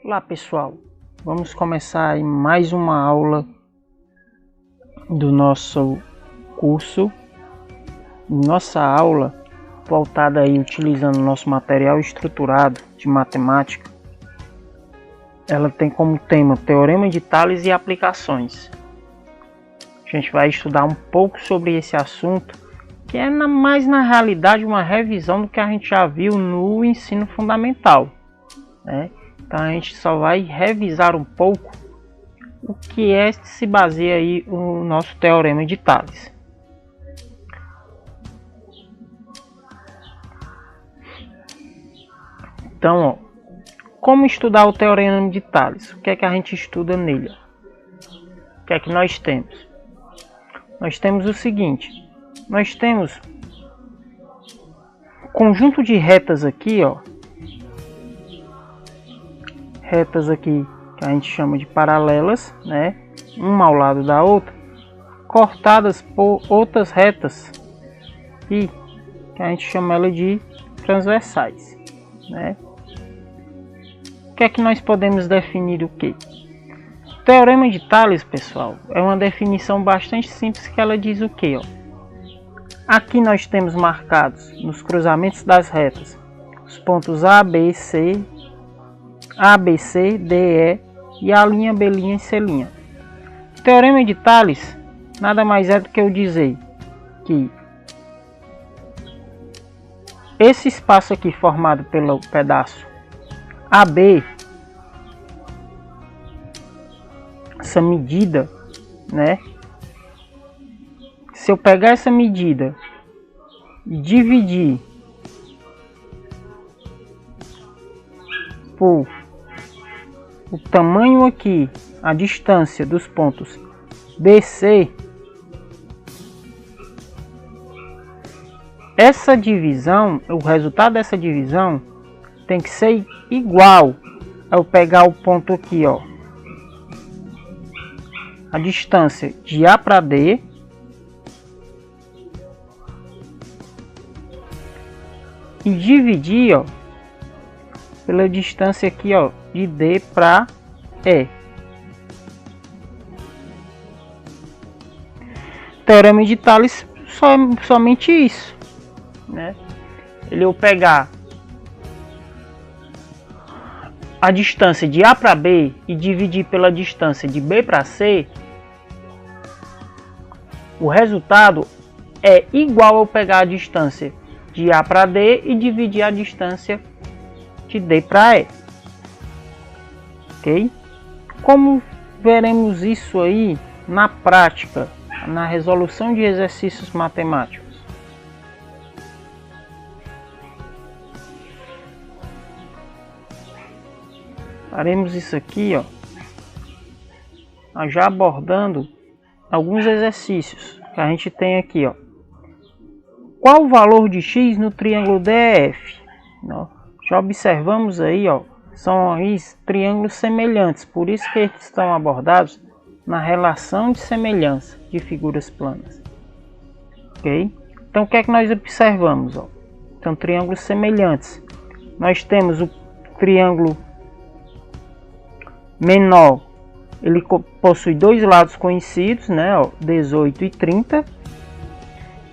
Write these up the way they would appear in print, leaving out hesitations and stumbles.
Olá pessoal, vamos começar aí mais uma aula do nosso curso. Nossa aula voltada aí utilizando nosso material estruturado de matemática. Ela tem como tema Teorema de Tales e aplicações. A gente vai estudar um pouco sobre esse assunto, que é mais na realidade uma revisão do que a gente já viu no ensino fundamental, né? Então a gente só vai revisar um pouco o que se baseia aí o nosso Teorema de Tales. Então, ó, como estudar o Teorema de Tales? O que é que a gente estuda nele? O que é que nós temos? Nós temos o seguinte, nós temos um conjunto de retas aqui, ó. Retas aqui que a gente chama de paralelas, né? Uma ao lado da outra, cortadas por outras retas e que a gente chama ela de transversais, né? O que é que nós podemos definir o que? Teorema de Tales, pessoal, é uma definição bastante simples que ela diz o que, ó? Aqui nós temos marcados nos cruzamentos das retas os pontos A, B, C, D, E e a linha B' e C'. Teorema de Tales nada mais é do que eu dizer que esse espaço aqui formado pelo pedaço AB, essa medida, né? Se eu pegar essa medida e dividir por o tamanho aqui, a distância dos pontos BC, essa divisão, o resultado dessa divisão tem que ser igual ao pegar o ponto aqui, ó, a distância de A para D e dividir, ó, pela distância aqui, ó, de D para E. Teorema de Tales somente isso, né? Ele eu pegar a distância de A para B e dividir pela distância de B para C, o resultado é igual ao pegar a distância de A para D e dividir a distância de D para E. Ok? Como veremos isso aí na prática, na resolução de exercícios matemáticos? Faremos isso aqui, ó, já abordando alguns exercícios que a gente tem aqui, ó. Qual o valor de x no triângulo DEF? Já observamos aí, ó, são aí triângulos semelhantes, por isso que eles estão abordados na relação de semelhança de figuras planas. Ok? Então o que é que nós observamos, ó? São triângulos semelhantes. Nós temos o triângulo menor, ele possui dois lados conhecidos, né, ó, 18 e 30.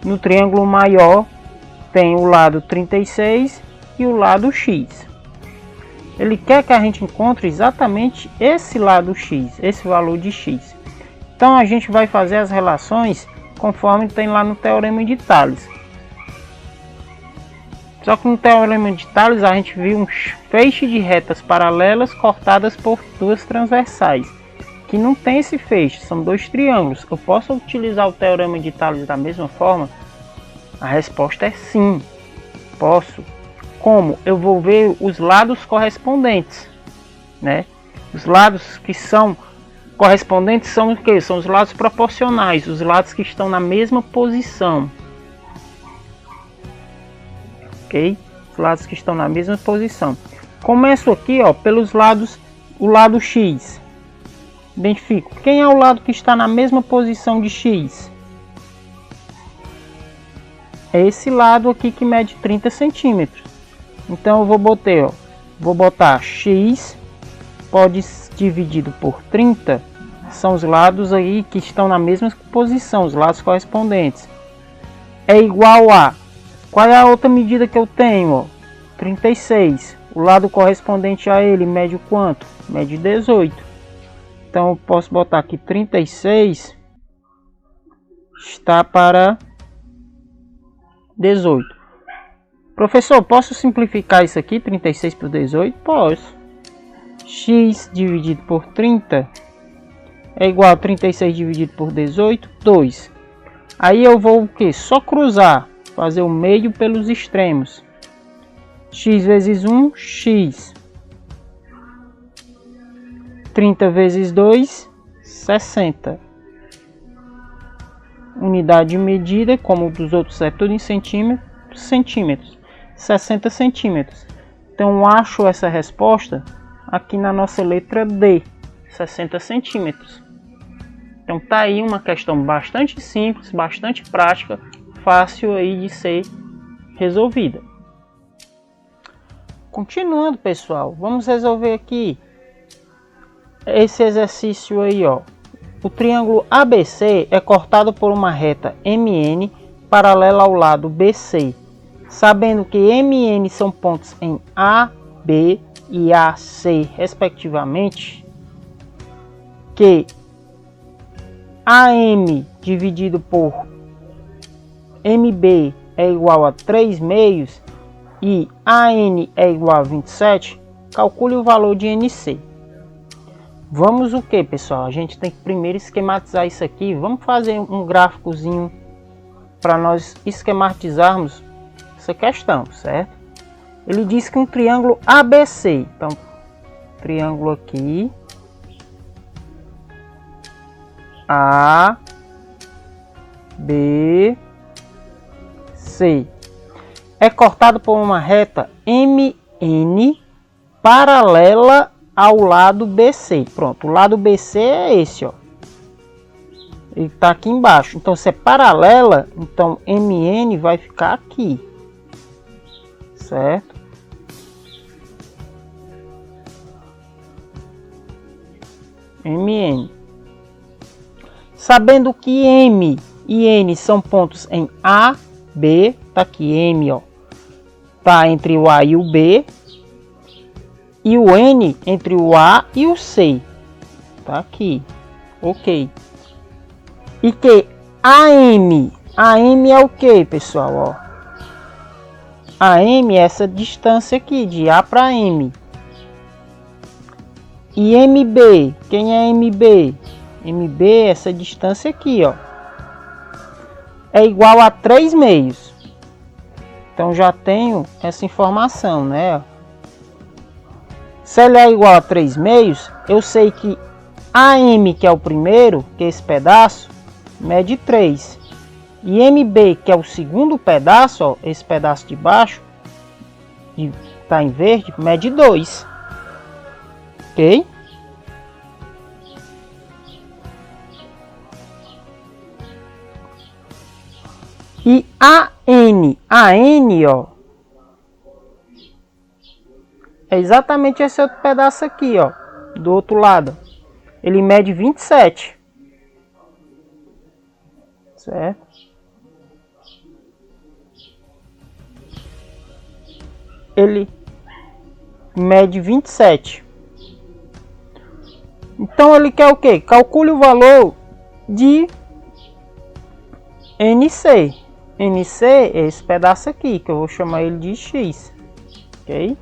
No triângulo maior tem o lado 36 e o lado x. Ele quer que a gente encontre exatamente esse lado x, esse valor de x. Então a gente vai fazer as relações conforme tem lá no Teorema de Tales. Só que no Teorema de Tales a gente viu um feixe de retas paralelas cortadas por duas transversais. Que não tem esse feixe, são dois triângulos. Eu posso utilizar o Teorema de Tales da mesma forma? A resposta é sim, posso. Como? Eu vou ver os lados correspondentes, né? Os lados que são correspondentes são o que? São os lados proporcionais, os lados que estão na mesma posição. Ok? Os lados que estão na mesma posição. Começo aqui, ó, pelos lados, o lado X. Identifico quem é o lado que está na mesma posição de X. É esse lado aqui que mede 30 centímetros. Então eu vou botar X pode dividido por 30. São os lados aí que estão na mesma posição, os lados correspondentes. É igual a... Qual é a outra medida que eu tenho? Ó? 36. O lado correspondente a ele mede quanto? Mede 18. Então eu posso botar aqui 36 está para 18. Professor, posso simplificar isso aqui? 36 por 18? Posso. X dividido por 30 é igual a 36 dividido por 18, 2. Aí eu vou o que? Só cruzar, fazer o meio pelos extremos. X vezes 1, x. 30 vezes 2, 60. Unidade de medida, como dos outros é tudo em centímetros. 60 centímetros. Então acho essa resposta aqui na nossa letra D, 60 centímetros. Então tá aí uma questão bastante simples, bastante prática, fácil aí de ser resolvida. Continuando, pessoal, vamos resolver aqui esse exercício aí, ó. O triângulo ABC é cortado por uma reta MN paralela ao lado BC. Sabendo que MN são pontos em A, B e AC, respectivamente, que AM dividido por MB é igual a 3 meios e AN é igual a 27, calcule o valor de NC. Vamos o que, pessoal? A gente tem que primeiro esquematizar isso aqui. Vamos fazer um gráficozinho para nós esquematizarmos essa questão, certo? Ele diz que um triângulo ABC, então triângulo aqui A, B, C é cortado por uma reta MN paralela ao lado BC. Pronto, o lado BC é esse, ó. Ele está aqui embaixo. Então, se é paralela, então MN vai ficar aqui, certo? MN. Sabendo que M e N são pontos em A, B, tá aqui M, ó, tá entre o A e o B, e o N entre o A e o C, tá aqui, ok. E que AM é o que, pessoal, ó? AM é essa distância aqui de A para M. E MB, quem é MB? MB é essa distância aqui, ó, é igual a 3 meios. Então já tenho essa informação, né? Se ele é igual a 3 meios, eu sei que AM, que é o primeiro, que é esse pedaço, mede 3. E MB, que é o segundo pedaço, ó, esse pedaço de baixo, que está em verde, mede 2. Ok? E AN, ó, é exatamente esse outro pedaço aqui, ó, do outro lado. Ele mede 27. Certo? Ele mede 27. Então ele quer o quê? Calcule o valor de NC. NC é esse pedaço aqui, que eu vou chamar ele de X. Ok?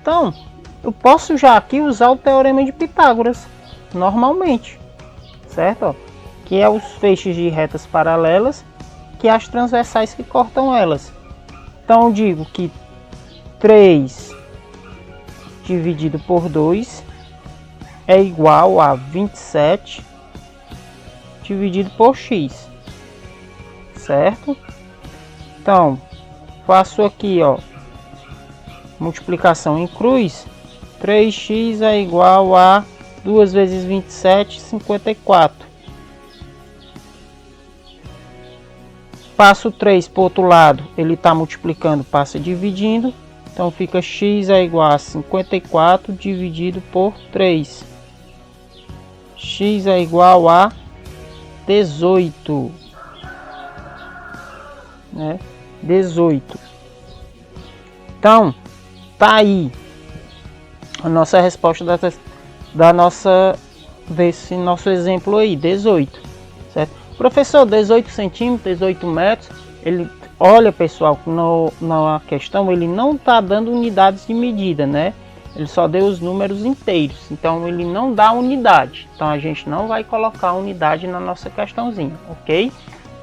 Então, eu posso já aqui usar o teorema de Pitágoras, normalmente. Certo? Ó, que é os feixes de retas paralelas, que é as transversais que cortam elas. Então, eu digo que 3 dividido por 2 é igual a 27 dividido por X. Certo? Então, faço aqui, ó, multiplicação em cruz, 3x é igual a 2 vezes 27, 54. Passo 3 para o outro lado, ele está multiplicando, passa dividindo. Então fica x é igual a 54 dividido por 3. X é igual a 18. Né? 18. Então, tá aí a nossa resposta desse nosso exemplo aí, 18. Certo? Professor, 18 centímetros, 18 metros, ele, olha pessoal, na questão ele não está dando unidades de medida, né? Ele só deu os números inteiros, então ele não dá unidade. Então a gente não vai colocar unidade na nossa questãozinha, ok?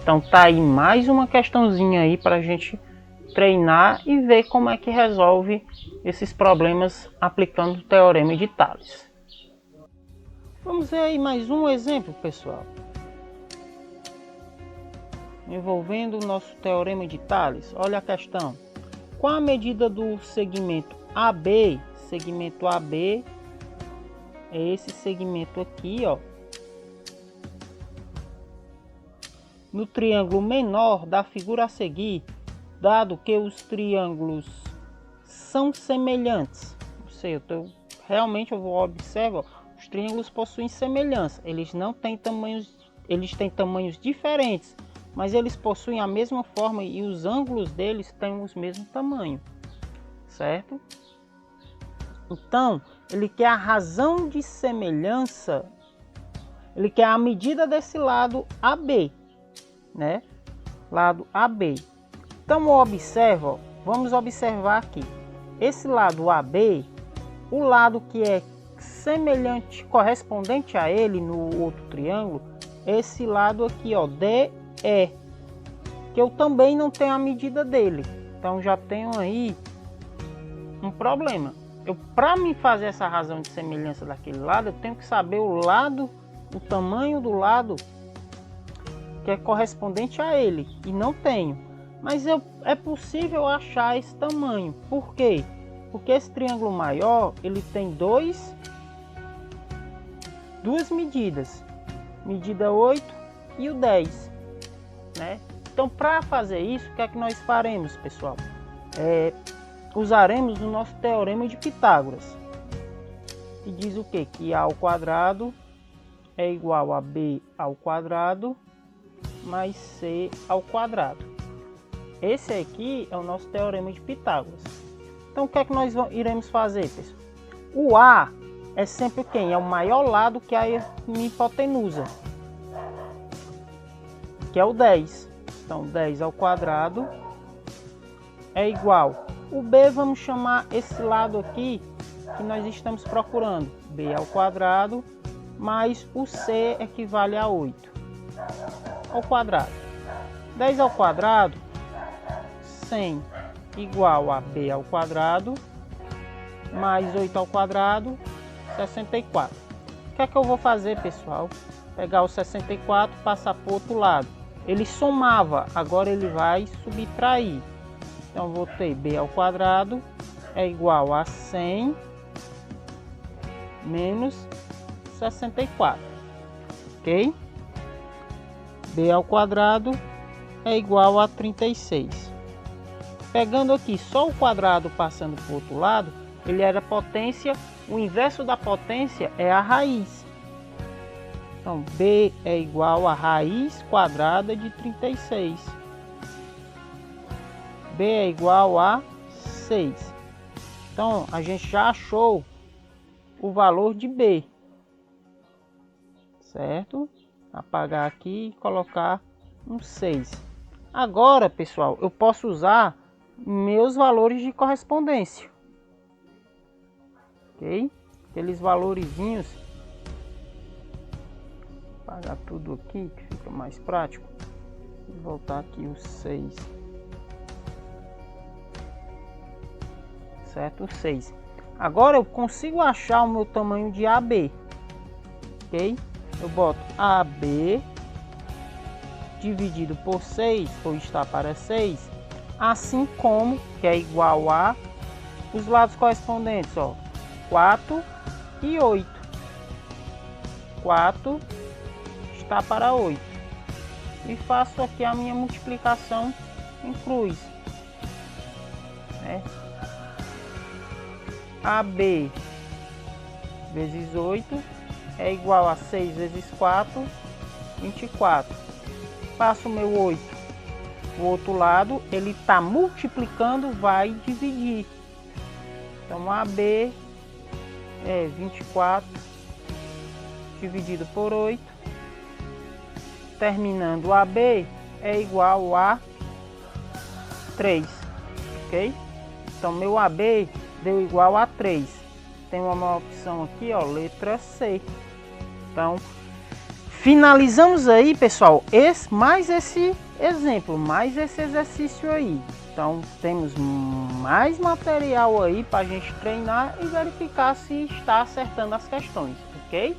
Então tá aí mais uma questãozinha aí para a gente treinar e ver como é que resolve esses problemas aplicando o Teorema de Tales. Vamos ver aí mais um exemplo, pessoal. Envolvendo o nosso Teorema de Tales. Olha a questão. Qual a medida do segmento AB? Segmento AB é esse segmento aqui, ó. No triângulo menor da figura a seguir, dado que os triângulos são semelhantes. Ou seja, realmente eu vou observar, os triângulos possuem semelhança. Eles não têm tamanhos, eles têm tamanhos diferentes, mas eles possuem a mesma forma e os ângulos deles têm o mesmo tamanho, certo? Então, ele quer a razão de semelhança, ele quer a medida desse lado AB, né? Lado AB. Então, observa, vamos observar aqui. Esse lado AB, o lado que é semelhante, correspondente a ele no outro triângulo, esse lado aqui, ó, DE, que eu também não tenho a medida dele. Então, já tenho aí um problema. Para me fazer essa razão de semelhança daquele lado, eu tenho que saber o tamanho do lado que é correspondente a ele, e não tenho. Mas é possível achar esse tamanho. Por quê? Porque esse triângulo maior, ele tem duas medidas, medida 8 e o 10, né? Então, para fazer isso, o que é que nós faremos, pessoal? Usaremos o nosso Teorema de Pitágoras, que diz o quê? Que A ao quadrado é igual a B ao quadrado mais C ao quadrado. Esse aqui é o nosso Teorema de Pitágoras. Então, o que é que nós iremos fazer, pessoal? O A é sempre quem? É o maior lado que a hipotenusa, que é o 10. Então, 10 ao quadrado é igual. O B, vamos chamar esse lado aqui que nós estamos procurando. B ao quadrado mais o C equivale a 8 ao quadrado. 10 ao quadrado, 100 igual a B ao quadrado mais 8 ao quadrado, 64. O que é que eu vou fazer, pessoal? Pegar o 64, passar para o outro lado. Ele somava, agora ele vai subtrair. Então, vou ter B ao quadrado é igual a 100 menos 64. Ok? B ao quadrado é igual a 36. Pegando aqui só o quadrado passando para o outro lado, ele era potência, o inverso da potência é a raiz. Então, B é igual a raiz quadrada de 36. B é igual a 6. Então, a gente já achou o valor de B. Certo? Apagar aqui e colocar um 6. Agora, pessoal, eu posso usar meus valores de correspondência. Ok? Aqueles valorizinhos. Apagar tudo aqui que fica mais prático. Vou voltar aqui o 6. Certo? 6. Agora eu consigo achar o meu tamanho de AB. Ok? Eu boto AB dividido por 6, ou está para 6, assim como, que é igual a os lados correspondentes, ó, 4 e 8. 4 está para 8. E faço aqui a minha multiplicação em cruz, né? AB vezes 8 é igual a 6 vezes 4, 24. Passo o meu 8 o outro lado, ele está multiplicando, vai dividir. Então AB é 24 dividido por 8. Terminando, AB é igual a 3, ok? Então meu AB deu igual a 3. Tem uma opção aqui, ó, letra C. Então finalizamos aí, pessoal, mais esse exemplo, mais esse exercício aí. Então temos mais material aí para a gente treinar e verificar se está acertando as questões, ok?